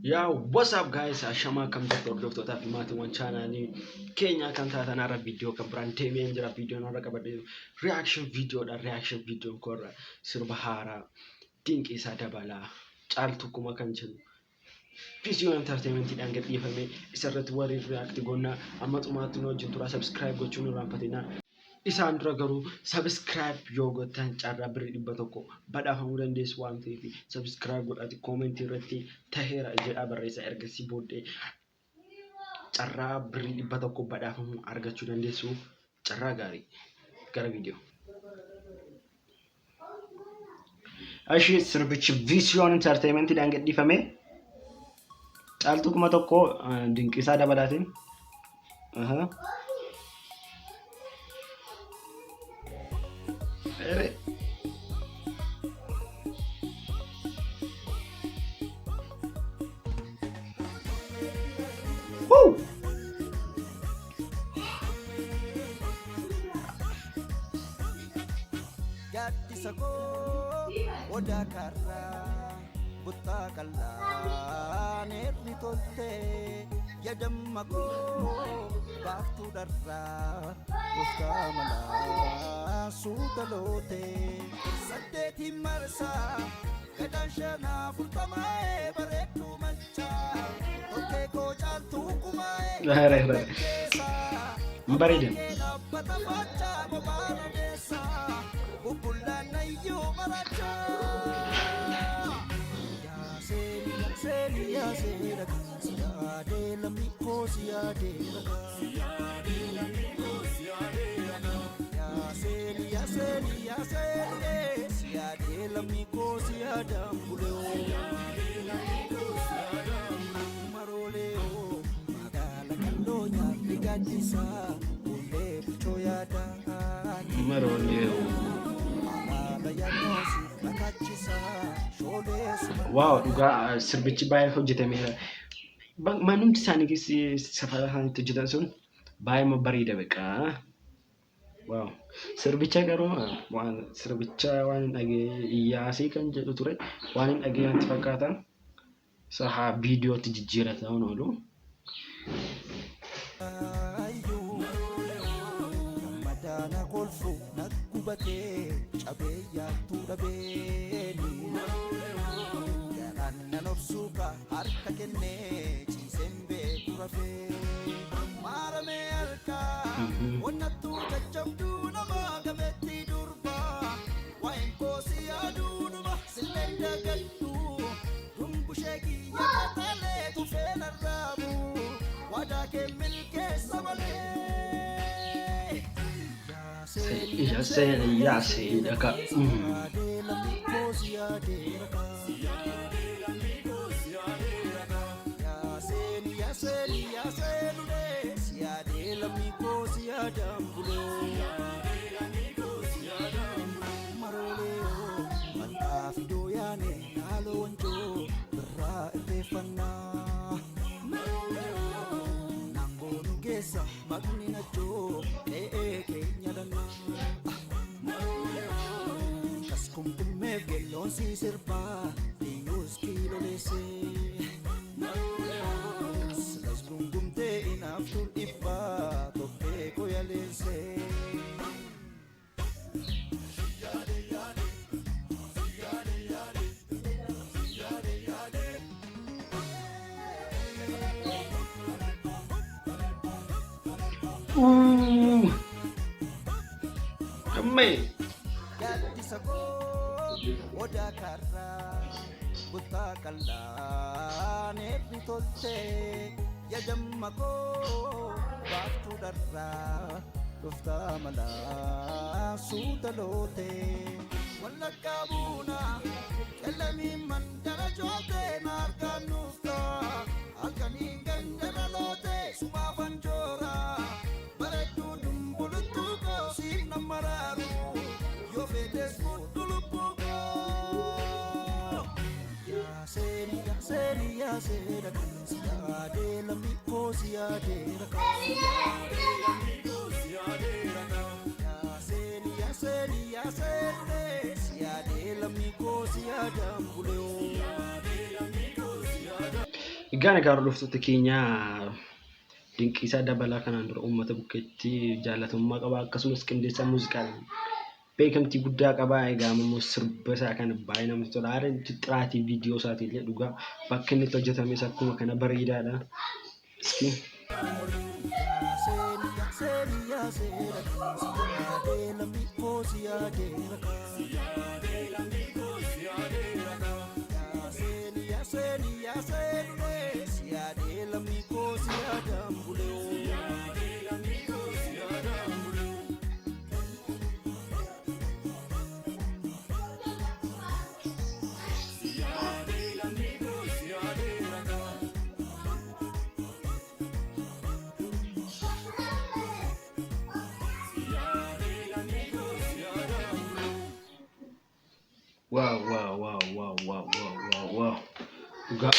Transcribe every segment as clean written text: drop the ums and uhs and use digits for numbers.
Yeah, what's up guys? Ashama kam jirtu hordoftoota fi maatiiwwan chaanaalii keenya kan taatan har'a viidiyoo kan biraan deemee jira. Viidiyoon har'a qabadhe reaction videoodha. Reaction videoon korra sirba haaraa Dinqisaa Dabalaa Caaltuu kuma kan jedhu Vedio entertainmentiidhaan gadhiifame isarratti warri react goona amma xumaatti nu wajjin tura subscribe gochuun irraanfatina. Isaan dura garuu subscribe yoo gootan carraa birrii 100 badhaafamuu dandeessu waan ta'eef subscribe godhaati comment irratti taheera jedha barreessa ergasii booddee carraa birrii 100 badhaafamuu argachuu dandeessu carraa gaarii gara viidiyoo. Ashi sirbichi Vedio entertainmentiidhaan gadhiifame Caaltuu kuma tokko Dinqisaa Dabalaatiin. Woo! Oda karra butta kalla nerri tolte yadamma ko baftu darra butta mala sudalote saddeti marsa kadashana fultamae baretu mancha oke ko Caaltu kumae Mbaridin Wow, dhugaa sirbichi baay'ee hojjetameera. Manumti isaanii keessa safara isaaniitti hojjetan sun baay'ee bareeda beekaa. Wow, sirbicha garuu waan sirbicha waan dhagee iyyaasii kan jedhu ture waan dhagee wanti fakkaatan saha viidiyootti jijjiiratan oolu. Kolfu nakubate chabeya turabeni ganna nofsuka harka kenne chisembe kurafe marame alka wonnatu kachamdu nama gametti durba wain kosi adunuma silenda gaddu dumbushegi yakatale tufena rabu wadake milke sabale Ya sei daka. Si serpa Dios kilo lese Las gungumte inaftul ipa toke ko ya lese Amazing. Oda karra butta kalla nerri tolte yadamma ko baftu darra dufta mala sudalote walla kabuna kalami man darajote narkanufta akani gandaralote suma banjora baretu dumbulutu ko sinna mararu yo fetes Seria sera kansiya de la mikosia de la seria seria seria de la mikosia de Egaan egaa hordoftoota keenya Dinqisaa Dabalaa kanaan dura uummata bukkeetti jaalatamummaa qaba akkasumas qindeessaa muuziqaadhaan beekamtii guddaa qaba. Egaa immoo sirba isaa kana baay'ee namatti tola. Haalaan xiraatii viidiyoo isaatii illee dhugaa bakka inni itti hojjetames akkuma kana bareedaadha. Iski wow. Dhugaa.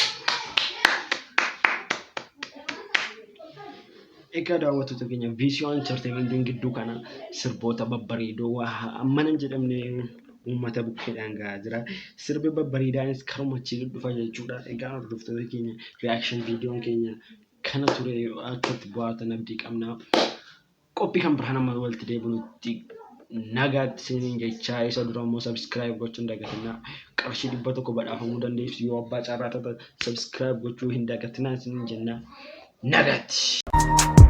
Egaa daawwattoota keenya Vedio entertainmentiin gidduu kana sirboota babbareedoo ammana hin jedhamne uummata bukkeedhaan gahaa jira. Sirbi babbareedaanis karuma achi dhufa jechuudha. Egaa hordoftoota keenya reaction viidiyoon keenya kana ture akka itti bu'aatan abdii qabna. Qophii kan biraan amma walitti deebinutti nagaatti isiniin jechaa isa dura immoo subscribe gochuun dagatinaa. Qarshii 100 badhaafamuu dandeessu yoo abbaa carraa taate subscribe gochuu hin dagatinaa isiniin jenna. Nagaatti.